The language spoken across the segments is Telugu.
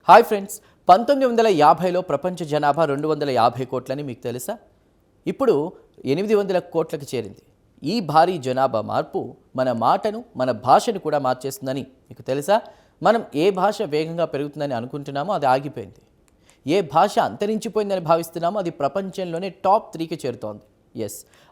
హాయ్ ఫ్రెండ్స్, 1950లో ప్రపంచ జనాభా 250 కోట్లని మీకు తెలుసా? ఇప్పుడు 800 కోట్లకు చేరింది. ఈ భారీ జనాభా మార్పు మన మాటను, మన భాషను కూడా మార్చేస్తుందని మీకు తెలుసా? మనం ఏ భాష వేగంగా పెరుగుతుందని అనుకుంటున్నామో అది ఆగిపోయింది. ఏ భాష అంతరించిపోయిందని భావిస్తున్నామో అది ప్రపంచంలోనే టాప్ 3కి చేరుతోంది.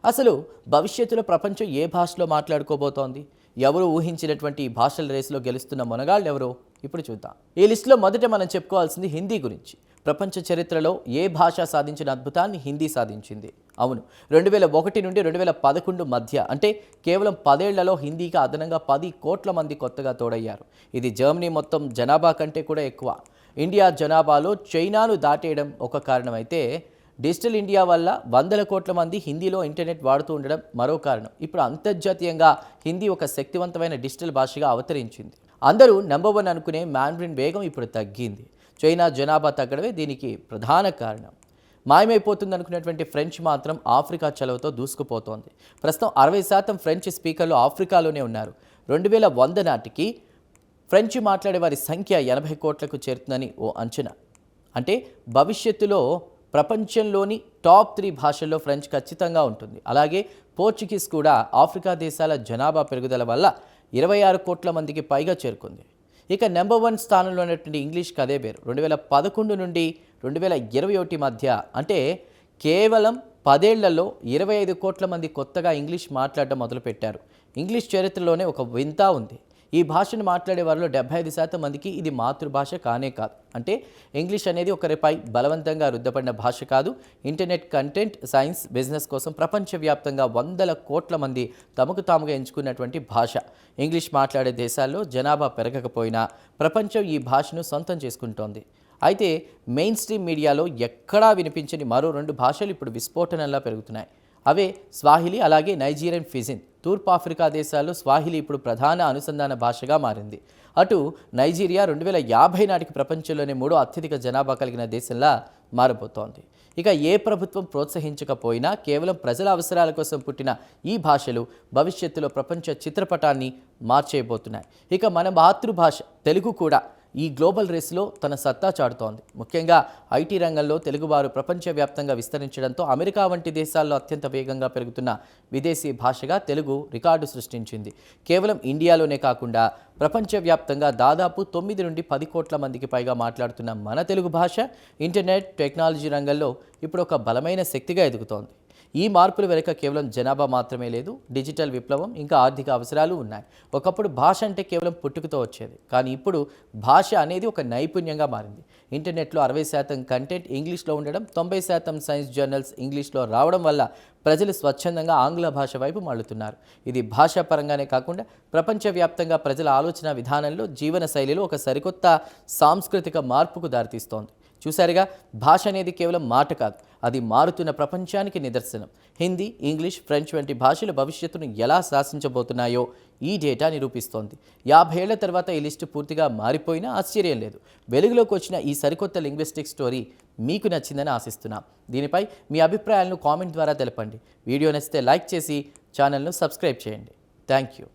అసలు భవిష్యత్తులో ప్రపంచం ఏ భాషలో మాట్లాడుకోబోతోంది? ఎవరు ఊహించినటువంటి ఈ భాషల రేసులో గెలుస్తున్న మొనగాళ్ళు ఎవరో ఇప్పుడు చూద్దాం. ఈ లిస్టులో మొదట మనం చెప్పుకోవాల్సింది హిందీ గురించి. ప్రపంచ చరిత్రలో ఏ భాష సాధించిన అద్భుతాన్ని హిందీ సాధించింది. అవును, 2001 నుండి 2011 మధ్య, అంటే కేవలం 10 ఏళ్లలో హిందీకి అదనంగా 10 కోట్ల మంది కొత్తగా తోడయ్యారు. ఇది జర్మనీ మొత్తం జనాభా కంటే కూడా ఎక్కువ. ఇండియా జనాభాలో చైనాను దాటేయడం ఒక కారణమైతే, డిజిటల్ ఇండియా వల్ల 100 కోట్ల మంది హిందీలో ఇంటర్నెట్ వాడుతూ ఉండడం మరో కారణం. ఇప్పుడు అంతర్జాతీయంగా హిందీ ఒక శక్తివంతమైన డిజిటల్ భాషగా అవతరించింది. అందరూ నెంబర్ 1 అనుకునే మాండరిన్ వేగం ఇప్పుడు తగ్గింది. చైనా జనాభా తగ్గడమే దీనికి ప్రధాన కారణం. మాయమైపోతుంది అనుకున్నటువంటి ఫ్రెంచ్ మాత్రం ఆఫ్రికా చలవతో దూసుకుపోతోంది. ప్రస్తుతం 60% ఫ్రెంచ్ స్పీకర్లు ఆఫ్రికాలోనే ఉన్నారు. 2100 నాటికి ఫ్రెంచ్ మాట్లాడే వారి సంఖ్య 80 కోట్లకు చేరుతుందని ఓ అంచనా. అంటే భవిష్యత్తులో ప్రపంచంలోని టాప్ 3 భాషల్లో ఫ్రెంచ్ ఖచ్చితంగా ఉంటుంది. అలాగే పోర్చుగీస్ కూడా ఆఫ్రికా దేశాల జనాభా పెరుగుదల వల్ల 26 కోట్ల మందికి పైగా చేరుకుంది. ఇక నెంబర్ 1 స్థానంలో ఉన్నటువంటి ఇంగ్లీష్కి అదే పేరు. 2011 నుండి 2021 మధ్య, అంటే కేవలం 10 ఏళ్లలో 25 కోట్ల మంది కొత్తగా ఇంగ్లీష్ మాట్లాడడం మొదలుపెట్టారు. ఇంగ్లీష్ చరిత్రలోనే ఒక వింత ఉంది. ఈ భాషను మాట్లాడే వారిలో 75% మందికి ఇది మాతృభాష కానే కాదు. అంటే ఇంగ్లీష్ అనేది ఒకరిపై బలవంతంగా రుద్దపడిన భాష కాదు. ఇంటర్నెట్, కంటెంట్, సైన్స్, బిజినెస్ కోసం ప్రపంచవ్యాప్తంగా 100 కోట్ల మంది తమకు తాముగా ఎంచుకున్నటువంటి భాష. ఇంగ్లీష్ మాట్లాడే దేశాల్లో జనాభా పెరగకపోయినా ప్రపంచం ఈ భాషను సొంతం చేసుకుంటోంది. అయితే మెయిన్ స్ట్రీమ్ మీడియాలో ఎక్కడా వినిపించని మరో 2 భాషలు ఇప్పుడు విస్ఫోటనంలా పెరుగుతున్నాయి. అవే స్వాహిలి, అలాగే నైజీరియన్ ఫిజిన్. తూర్పు ఆఫ్రికా దేశాల్లో స్వాహిలి ఇప్పుడు ప్రధాన అనుసంధాన భాషగా మారింది. అటు నైజీరియా 2050 నాటికి ప్రపంచంలోనే 3వ అత్యధిక జనాభా కలిగిన దేశంలా మారబోతోంది. ఇక ఏ ప్రభుత్వం ప్రోత్సహించకపోయినా కేవలం ప్రజల అవసరాల కోసం పుట్టిన ఈ భాషలు భవిష్యత్తులో ప్రపంచ చిత్రపటాన్ని మార్చేయబోతున్నాయి. ఇక మన మాతృభాష తెలుగు కూడా ఈ గ్లోబల్ రేస్లో తన సత్తా చాటుతోంది. ముఖ్యంగా ఐటీ రంగంలో తెలుగువారు ప్రపంచవ్యాప్తంగా విస్తరించడంతో అమెరికా వంటి దేశాల్లో అత్యంత వేగంగా పెరుగుతున్న విదేశీ భాషగా తెలుగు రికార్డు సృష్టించింది. కేవలం ఇండియాలోనే కాకుండా ప్రపంచవ్యాప్తంగా దాదాపు 9 నుండి 10 కోట్ల మందికి పైగా మాట్లాడుతున్న మన తెలుగు భాష ఇంటర్నెట్, టెక్నాలజీ రంగంలో ఇప్పుడు ఒక బలమైన శక్తిగా ఎదుగుతోంది. ఈ మార్పుల వెనుక కేవలం జనాభా మాత్రమే లేదు, డిజిటల్ విప్లవం, ఇంకా ఆర్థిక అవసరాలు ఉన్నాయి. ఒకప్పుడు భాష అంటే కేవలం పుట్టుకతో వచ్చేది, కానీ ఇప్పుడు భాష అనేది ఒక నైపుణ్యంగా మారింది. ఇంటర్నెట్లో 60% కంటెంట్ ఇంగ్లీష్లో ఉండడం, 90% సైన్స్ జర్నల్స్ ఇంగ్లీష్లో రావడం వల్ల ప్రజలు స్వచ్ఛందంగా ఆంగ్ల భాష వైపు మళ్ళుతున్నారు. ఇది భాషా పరంగానే కాకుండా ప్రపంచవ్యాప్తంగా ప్రజల ఆలోచన విధానంలో, జీవన శైలిలో ఒక సరికొత్త సాంస్కృతిక మార్పుకు దారితీస్తోంది. చూసారుగా, భాష అనేది కేవలం మాట కాదు, అది మారుతున్న ప్రపంచానికి నిదర్శనం. హిందీ, ఇంగ్లీష్, ఫ్రెంచ్ వంటి భాషలు భవిష్యత్తును ఎలా శాసించబోతున్నాయో ఈ డేటా నిరూపిస్తోంది. 50 ఏళ్ల తర్వాత ఈ లిస్టు పూర్తిగా మారిపోయినా ఆశ్చర్యం లేదు. వెలుగులోకి వచ్చిన ఈ సరికొత్త లింగ్విస్టిక్ స్టోరీ మీకు నచ్చిందని ఆశిస్తున్నాం. దీనిపై మీ అభిప్రాయాలను కామెంట్ ద్వారా తెలపండి. వీడియో నచ్చితే లైక్ చేసి ఛానల్ను సబ్స్క్రైబ్ చేయండి. Thank you.